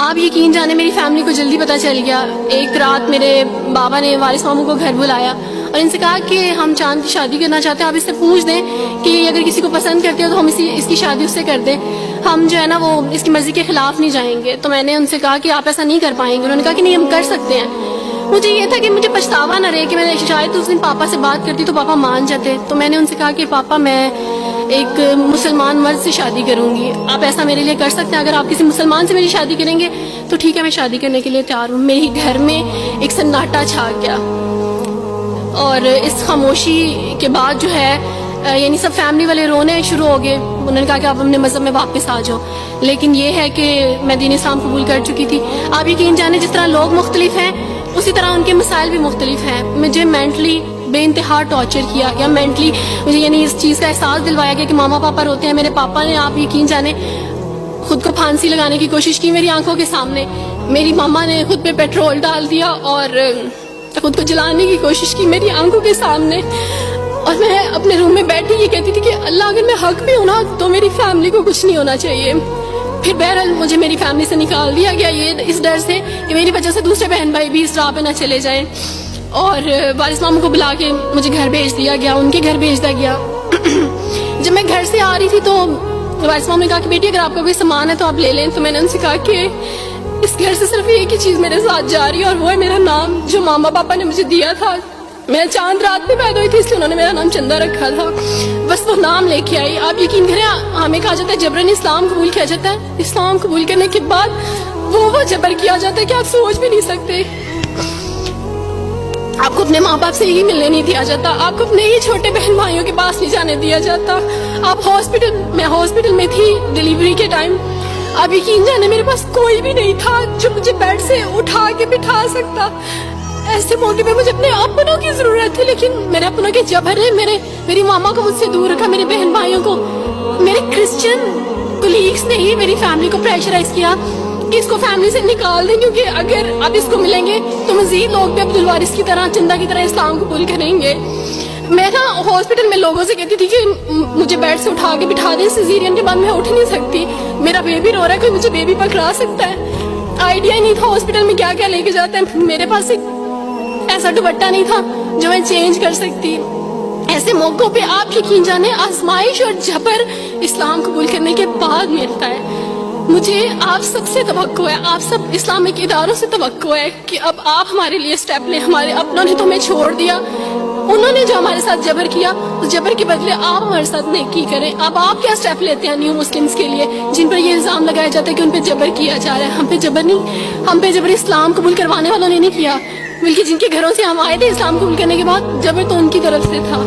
آپ یقین جانے میری فیملی کو جلدی پتہ چل گیا. ایک رات میرے بابا نے وارث ماموں کو گھر بلایا اور ان سے کہا کہ ہم چاند کی شادی کرنا چاہتے ہیں, آپ اس سے پوچھ دیں کہ اگر کسی کو پسند کرتے ہو تو ہم اس کی شادی اس سے کر دیں, ہم جو ہے نا وہ اس کی مرضی کے خلاف نہیں جائیں گے. تو میں نے ان سے کہا کہ آپ ایسا نہیں کر پائیں گے. انہوں نے کہا کہ نہیں, ہم کر سکتے ہیں. مجھے یہ تھا کہ مجھے پچھتاوا نہ رہے کہ میں نے شاید اس دن پاپا سے بات کرتی تو پاپا مان جاتے. تو میں نے ان سے کہا کہ پاپا میں ایک مسلمان مرد سے شادی کروں گی, آپ ایسا میرے لیے کر سکتے ہیں؟ اگر آپ کسی مسلمان سے میری شادی کریں گے تو ٹھیک ہے, میں شادی کرنے کے لیے تیار ہوں. میرے گھر میں ایک سناٹا چھا گیا اور اس خاموشی کے بعد جو ہے یعنی سب فیملی والے رونے شروع ہو گئے. انہوں نے کہا کہ آپ اپنے مذہب میں واپس آ جاؤ. لیکن یہ ہے کہ میں دین اسلام قبول کر چکی تھی. آپ یقین جانے جس طرح لوگ مختلف ہیں اسی طرح ان کے مسائل بھی مختلف ہیں. مجھے مینٹلی بے انتہا ٹارچر کیا گیا, مینٹلی مجھے یعنی اس چیز کا احساس دلوایا گیا کہ ماما پاپا روتے ہیں. میرے پاپا نے آپ یقین جانے خود کو پھانسی لگانے کی کوشش کی میری آنکھوں کے سامنے. میری ماما نے خود پہ پیٹرول ڈال دیا اور خود کو جلانے کی کوشش کی میری آنکھوں کے سامنے. اور میں اپنے روم میں بیٹھی یہ کہتی تھی کہ اللہ اگر میں حق بھی ہوں نا تو میری فیملی کو کچھ نہیں ہونا چاہیے. پھر بہرحال مجھے میری فیملی سے نکال دیا گیا یہ اس ڈر سے کہ میری وجہ سے دوسرے بہن بھائی بھی اس راہ پہ نہ چلے جائیں. اور وارث ماموں کو بلا کے مجھے گھر بھیج دیا گیا, ان کے گھر بھیج دیا گیا. جب میں گھر سے آ رہی تھی تو وارث ماموں نے کہا کہ بیٹی اگر آپ کا کوئی سامان ہے تو آپ لے لیں. تو میں نے ان سے کہا کہ اس گھر سے صرف ایک ہی چیز میرے ساتھ جا رہی ہے اور وہ ہے میرا نام جو ماما پاپا نے مجھے دیا تھا. میں چاند رات میں پیدا ہوئی تھی اس لیے انہوں نے میرا نام چندہ رکھا تھا, بس وہ نام لے کے آئی. آپ یقین کریں ہمیں کہا جاتا ہے جبرن اسلام قبول کیا جاتا ہے. اسلام قبول کرنے کے بعد وہ جبر کیا جاتا ہے کہ آپ سوچ بھی نہیں سکتے. آپ کو اپنے ماں باپ سے ہی ملنے نہیں دیا جاتا, آپ کو اپنے ہی چھوٹے بہن بھائیوں کے پاس نہیں جانے دیا جاتا. آپ میں ہاسپٹل میں تھی ڈلیوری کے ٹائم. آپ یقین جانے میرے پاس کوئی بھی نہیں تھا جو مجھے بیڈ سے اٹھا کے بٹھا سکتا. ایسے موقع پہ مجھے اپنے اپنوں کی ضرورت تھی, لیکن میرے اپنوں کے جبر نے میری ماما کو مجھ سے دور رکھا, میرے بہن بھائیوں کو. میرے کرسچن کولیگس نے ہی میری فیملی کو پریشرائز کیا کہ اس کو فیملی سے نکال دیں, کیونکہ اگر آپ اس کو ملیں گے تو مزید لوگ بھی عبدالوارث کی طرح چندہ کی طرح اسلام قبول کریں گے. میں نا ہاسپٹل میں لوگوں سے کہتی تھی کہ مجھے بیڈ سے اٹھا کے بٹھا دیں, سیزیرین کے بعد میں اٹھ نہیں سکتی, میرا بیبی رو رہا ہے, کوئی مجھے بیبی پکڑا سکتا ہے. آئیڈیا ہی نہیں تھا ہاسپٹل میں کیا کیا لے کے جاتے ہیں. میرے پاس ایک ایسا دوپٹہ نہیں تھا جو میں چینج کر سکتی. ایسے موقعوں پہ آپ یقین جانے آزمائش اور جبر اسلام قبول کرنے کے بعد ملتا ہے. مجھے آپ سب سے توقع ہے, آپ سب اسلامک اداروں سے توقع ہے کہ اب آپ ہمارے لیے سٹیپ لیں. ہمارے اپنوں نے تو ہمیں چھوڑ دیا, انہوں نے جو ہمارے ساتھ جبر کیا اس جبر کے بدلے آپ ہمارے ساتھ نیکی کریں. اب آپ کیا سٹیپ لیتے ہیں نیو مسلمز کے لیے جن پر یہ الزام لگایا جاتا ہے کہ ان پہ جبر کیا جا رہا ہے؟ ہم پہ جبر نہیں, ہم پہ جبر اسلام قبول کروانے والوں نے نہیں کیا, بلکہ جن کے گھروں سے ہم آئے تھے اسلام قبول کرنے کے بعد جبر تو ان کی طرف سے تھا.